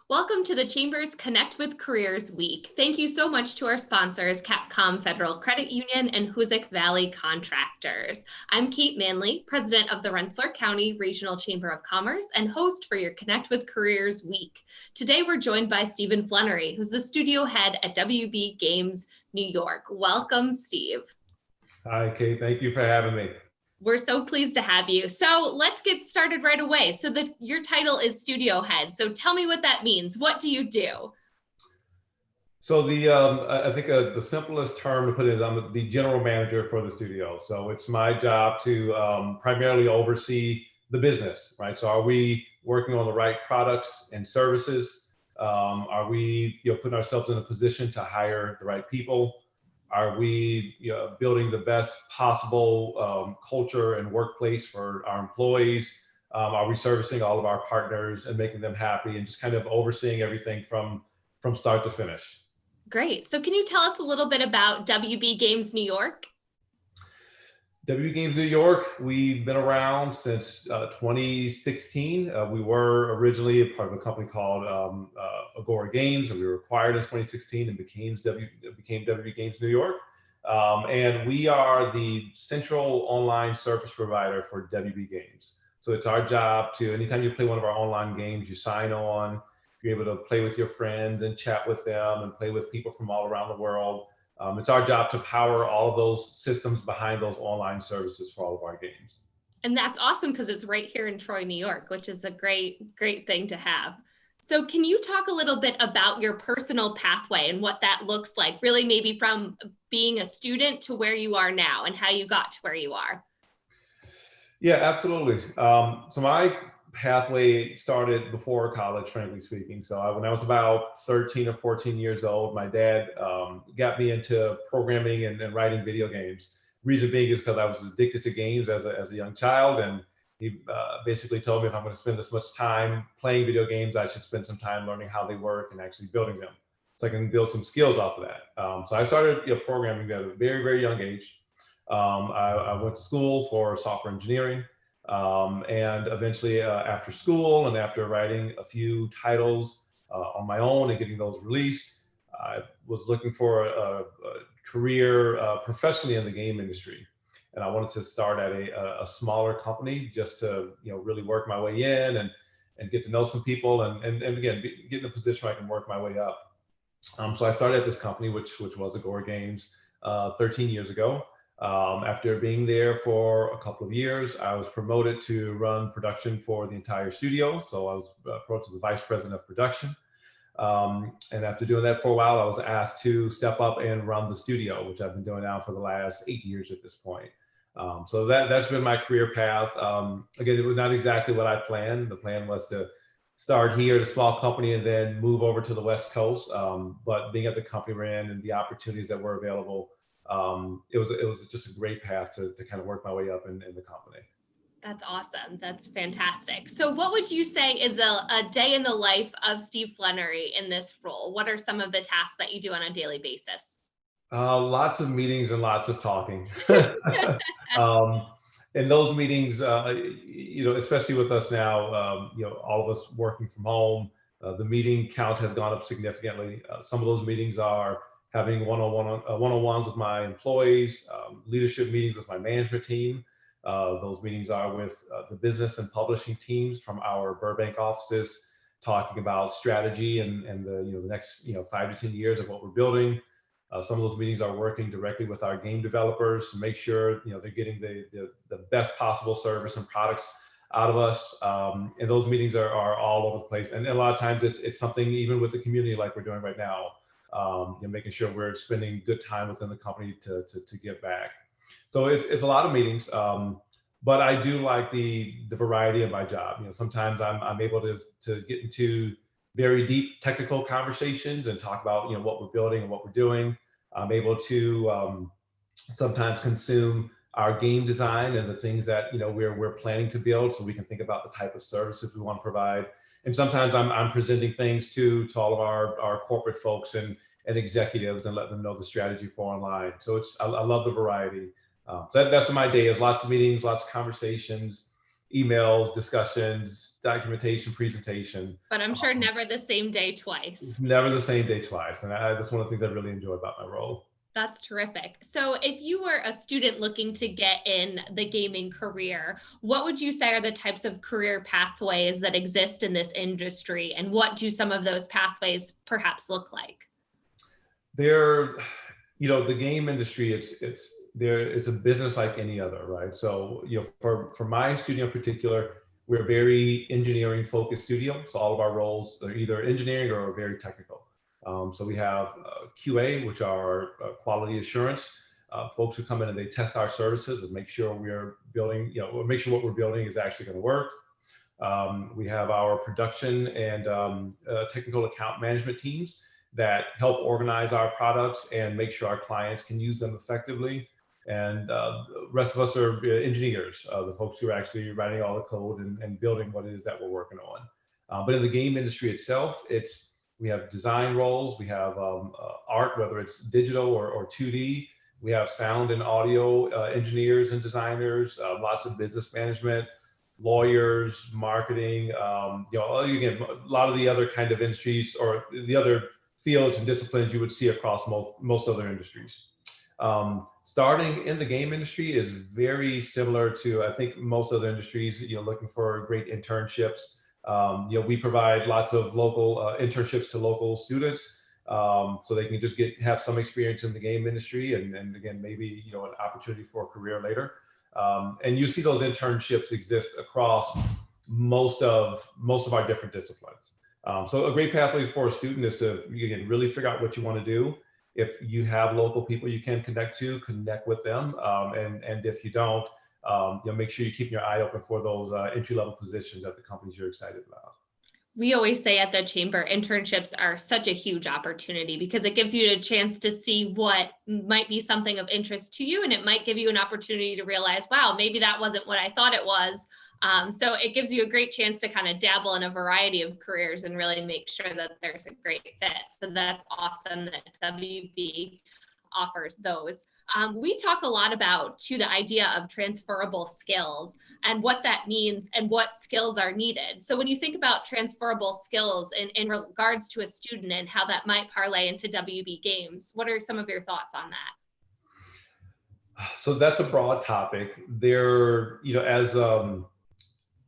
Welcome to the Chamber's Connect with Careers Week. Thank you so much to our sponsors, Capcom Federal Credit Union and Hoosick Valley Contractors. I'm Kate Manley, president of the Rensselaer County Regional Chamber of Commerce and host for your Connect with Careers Week. Today, we're joined by Steve Flenory, who's the studio head at WB Games New York. Welcome, Steve. Hi, Kate. Thank you for having me. We're so pleased to have you. So let's get started right away. So your title is studio head. So tell me what that means. What do you do? So I think the simplest term to put it is I'm the general manager for the studio. So it's my job to primarily oversee the business, right? So are we working on the right products and services? Are we putting ourselves in a position to hire the right people? Are we building the best possible culture and workplace for our employees? Are we servicing all of our partners and making them happy and just kind of overseeing everything from start to finish? Great. So can you tell us a little bit about WB Games New York? WB Games New York, we've been around since 2016. We were originally a part of a company called Agora Games, and we were acquired in 2016 and became WB Games New York. And we are the central online service provider for WB Games. So it's our job to, anytime you play one of our online games, you sign on, you're able to play with your friends and chat with them and play with people from all around the world. It's our job to power all of those systems behind those online services for all of our games. And that's awesome because it's right here in Troy, New York, which is a great thing to have. So can you talk a little bit about your personal pathway and what that looks like, really maybe from being a student to where you are now and how you got to where you are? Yeah, absolutely. So my pathway started before college, frankly speaking. So when I was about 13 or 14 years old, my dad got me into programming and writing video games. Reason being is because I was addicted to games as a young child, and he basically told me if I'm going to spend this much time playing video games, I should spend some time learning how they work and actually building them, so I can build some skills off of that. So I started programming at a very, very young age. I went to school for software engineering. And eventually after school and after writing a few titles on my own and getting those released, I was looking for a career professionally in the game industry. And I wanted to start at a smaller company just to really work my way in and get to know some people and again, get in a position where I can work my way up. So I started at this company, which was Agora Games 13 years ago. After being there for a couple of years, I was promoted to run production for the entire studio. So I was promoted to the vice president of production. And after doing that for a while, I was asked to step up and run the studio, which I've been doing now for the last 8 years at this point. So that's been my career path. Again, it was not exactly what I planned. The plan was to start here at a small company and then move over to the West Coast. But being at the company we're in and the opportunities that were available, it was just a great path to kind of work my way up in the company. That's awesome. That's fantastic. So what would you say is a day in the life of Steve Flenory in this role? What are some of the tasks that you do on a daily basis? Lots of meetings and lots of talking. And those meetings, especially with us now, all of us working from home, the meeting count has gone up significantly. Some of those meetings are having one-on-ones with my employees, leadership meetings with my management team. Those meetings are with the business and publishing teams from our Burbank offices, talking about strategy and the next 5 to 10 years of what we're building. Some of those meetings are working directly with our game developers to make sure they're getting the best possible service and products out of us. And those meetings are all over the place. And a lot of times it's something even with the community like we're doing right now. Making sure we're spending good time within the company to give back. So it's a lot of meetings, but I do like the variety of my job. Sometimes I'm able to get into very deep technical conversations and talk about what we're building and what we're doing. I'm able to sometimes consume our game design and the things that we're planning to build, so we can think about the type of services we want to provide. And sometimes I'm presenting things to all of our corporate folks and executives and let them know the strategy for online. So I love the variety. So that's what my day is: lots of meetings, lots of conversations, emails, discussions, documentation, presentation. But I'm sure never the same day twice. Never the same day twice. And that's one of the things I really enjoy about my role. That's terrific. So if you were a student looking to get in the gaming career, what would you say are the types of career pathways that exist in this industry? And what do some of those pathways perhaps look like? There, the game industry, it's a business like any other, right? So, for my studio in particular, we're a very engineering focused studio. So all of our roles are either engineering or very technical. So we have QA, which are quality assurance, folks who come in and they test our services and make sure we're building, make sure what we're building is actually going to work. We have our production and technical account management teams that help organize our products and make sure our clients can use them effectively. And the rest of us are engineers, the folks who are actually writing all the code and building what it is that we're working on. But in the game industry itself, we have design roles, we have art, whether it's digital or 2D. We have sound and audio engineers and designers, lots of business management, lawyers, marketing, again, a lot of the other kind of industries or the other fields and disciplines you would see across most other industries. Starting in the game industry is very similar to, I think, most other industries, looking for great internships. We provide lots of local internships to local students, so they can just have some experience in the game industry and again, maybe, an opportunity for a career later. And you see those internships exist across most of our different disciplines. So a great pathway for a student is to, again, really figure out what you want to do. If you have local people you can connect with them. And if you don't, make sure you keep your eye open for those entry-level positions at the companies you're excited about. We always say at the Chamber, internships are such a huge opportunity because it gives you a chance to see what might be something of interest to you. And it might give you an opportunity to realize, wow, maybe that wasn't what I thought it was. So it gives you a great chance to kind of dabble in a variety of careers and really make sure that there's a great fit. So that's awesome that WB offers those. We talk a lot about the idea of transferable skills and what that means and what skills are needed. So when you think about transferable skills in regards to a student and how that might parlay into WB Games, what are some of your thoughts on that? So that's a broad topic. There, as a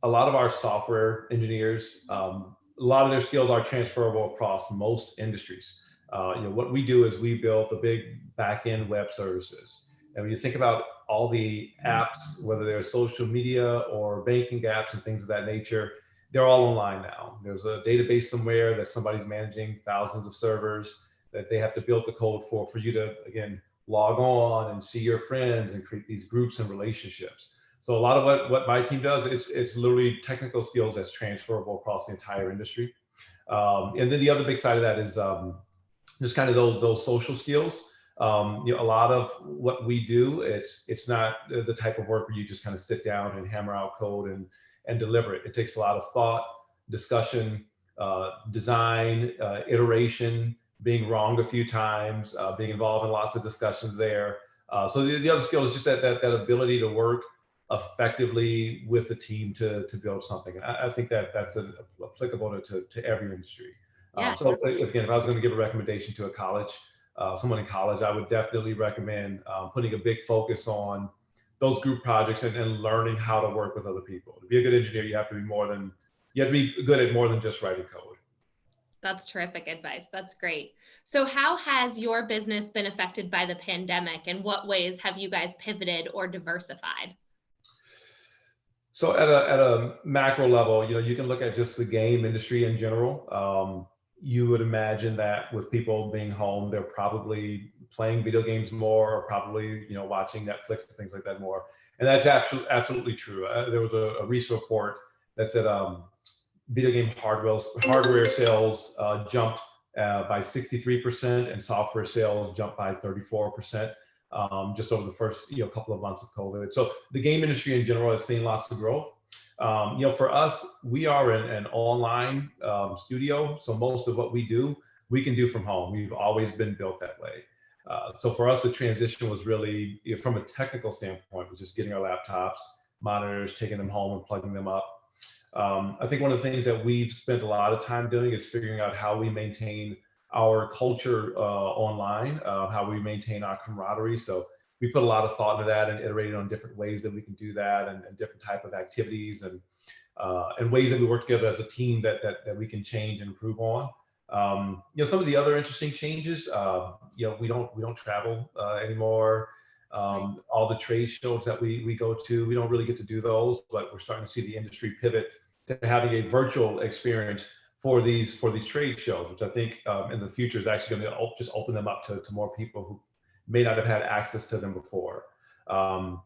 lot of our software engineers, a lot of their skills are transferable across most industries. What we do is we build the big back-end web services. And when you think about all the apps, whether they're social media or banking apps and things of that nature, they're all online now. There's a database somewhere that somebody's managing thousands of servers that they have to build the code for you to, again, log on and see your friends and create these groups and relationships. So a lot of what my team does, it's literally technical skills that's transferable across the entire industry. And then the other big side of that is just kind of those social skills. A lot of what we do, it's not the type of work where you just kind of sit down and hammer out code and deliver it. It takes a lot of thought, discussion, design, iteration, being wrong a few times, being involved in lots of discussions there. So the other skill is just that ability to work effectively with the team to build something. And I think that's applicable to every industry. Yeah. So again, if I was going to give a recommendation to a college, someone in college, I would definitely recommend putting a big focus on those group projects and learning how to work with other people. To be a good engineer, you have to be good at more than just writing code. That's terrific advice. That's great. So how has your business been affected by the pandemic, and what ways have you guys pivoted or diversified? So at a macro level, you can look at just the game industry in general. You would imagine that with people being home, they're probably playing video games more, or probably watching Netflix and things like that more. And that's absolutely true. There was a recent report that said video game hardware sales jumped by 63%, and software sales jumped by 34%. Just over the first couple of months of COVID. So the game industry in general has seen lots of growth. For us, we are an online studio, so most of what we do, we can do from home. We've always been built that way. So for us, the transition was really, from a technical standpoint, was just getting our laptops, monitors, taking them home and plugging them up. I think one of the things that we've spent a lot of time doing is figuring out how we maintain our culture online, how we maintain our camaraderie. So we put a lot of thought into that and iterated on different ways that we can do that, and different type of activities, and ways that we work together as a team that we can change and improve on. Some of the other interesting changes, we don't travel anymore. Right. All the trade shows that we go to, we don't really get to do those, but we're starting to see the industry pivot to having a virtual experience for these trade shows, which I think in the future is actually going to just open them up to more people who may not have had access to them before. So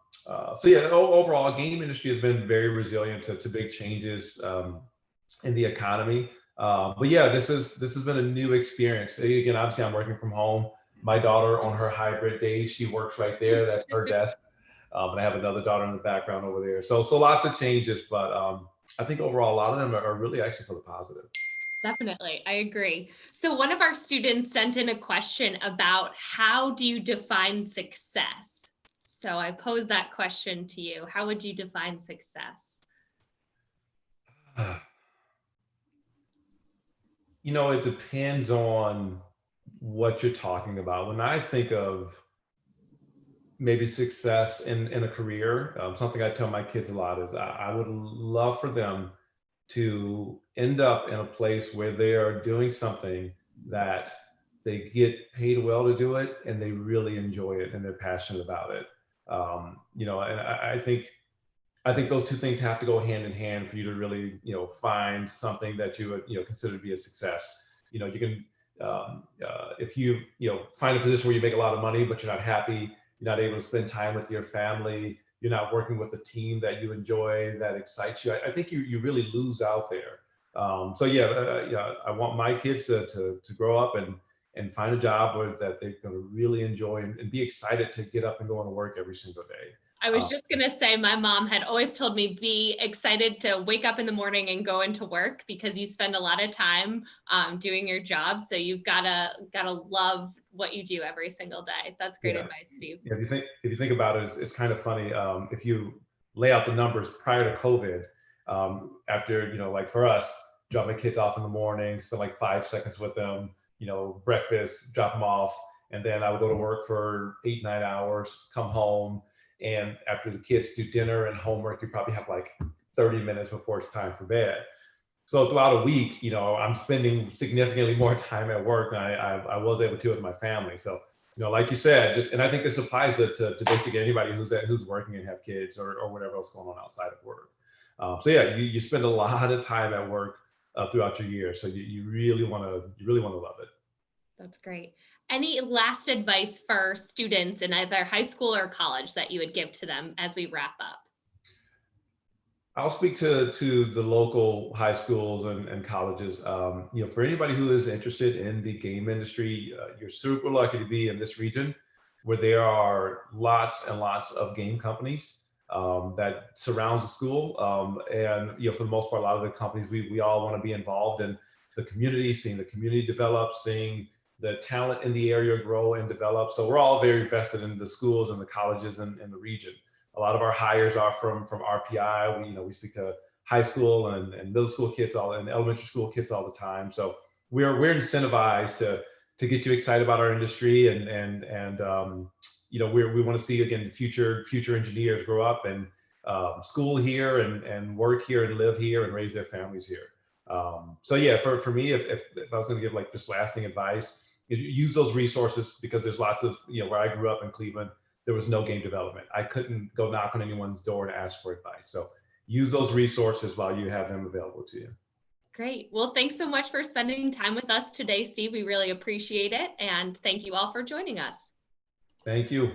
yeah, overall, game industry has been very resilient to big changes in the economy. But yeah, this has been a new experience. Again, obviously, I'm working from home. My daughter, on her hybrid days, she works right there. That's her desk. And I have another daughter in the background over there. So lots of changes, but I think overall, a lot of them are really actually for the positive. Definitely, I agree. So one of our students sent in a question about how do you define success? So I pose that question to you. How would you define success? It depends on what you're talking about. When I think of maybe success in a career, something I tell my kids a lot is I would love for them to end up in a place where they are doing something that they get paid well to do it, and they really enjoy it and they're passionate about it. And I think those two things have to go hand in hand for you to really, find something that you would, consider to be a success. You can, if you, find a position where you make a lot of money, but you're not happy, you're not able to spend time with your family, you're not working with a team that you enjoy, that excites you. I think you really lose out there. So yeah, I want my kids to grow up and find a job that they're going to really enjoy, and be excited to get up and go on to work every single day. I was just going to say, my mom had always told me, be excited to wake up in the morning and go into work, because you spend a lot of time doing your job. So you've gotta love what you do every single day. That's great Yeah. advice, Steve. Yeah, if you think about it, it's kind of funny. If you lay out the numbers prior to COVID, after like for us, drop my kids off in the morning, spend like 5 seconds with them, breakfast, drop them off, and then I would go to work for 8, 9 hours, come home, and after the kids do dinner and homework, you probably have like 30 minutes before it's time for bed. So throughout a week, I'm spending significantly more time at work than I was able to with my family. So, like you said, and I think this applies to basically anybody who's working and have kids, or whatever else going on outside of work. So yeah, you spend a lot of time at work throughout your year. So you really want to love it. That's great. Any last advice for students in either high school or college that you would give to them as we wrap up? I'll speak to the local high schools and colleges. For anybody who is interested in the game industry, you're super lucky to be in this region, where there are lots and lots of game companies that surrounds the school. And for the most part, a lot of the companies, we all want to be involved in the community, seeing the community develop, seeing the talent in the area grow and develop. So we're all very vested in the schools and the colleges and the region. A lot of our hires are from RPI. We speak to high school and middle school kids, and elementary school kids all the time. So we're incentivized to get you excited about our industry, and we want to see, again, future engineers grow up and school here and work here and live here and raise their families here. So yeah, for me, if I was going to give like just lasting advice, is use those resources, because there's lots of, where I grew up in Cleveland, there was no game development. I couldn't go knock on anyone's door and ask for advice. So use those resources while you have them available to you. Great. Well, thanks so much for spending time with us today, Steve. We really appreciate it. And thank you all for joining us. Thank you.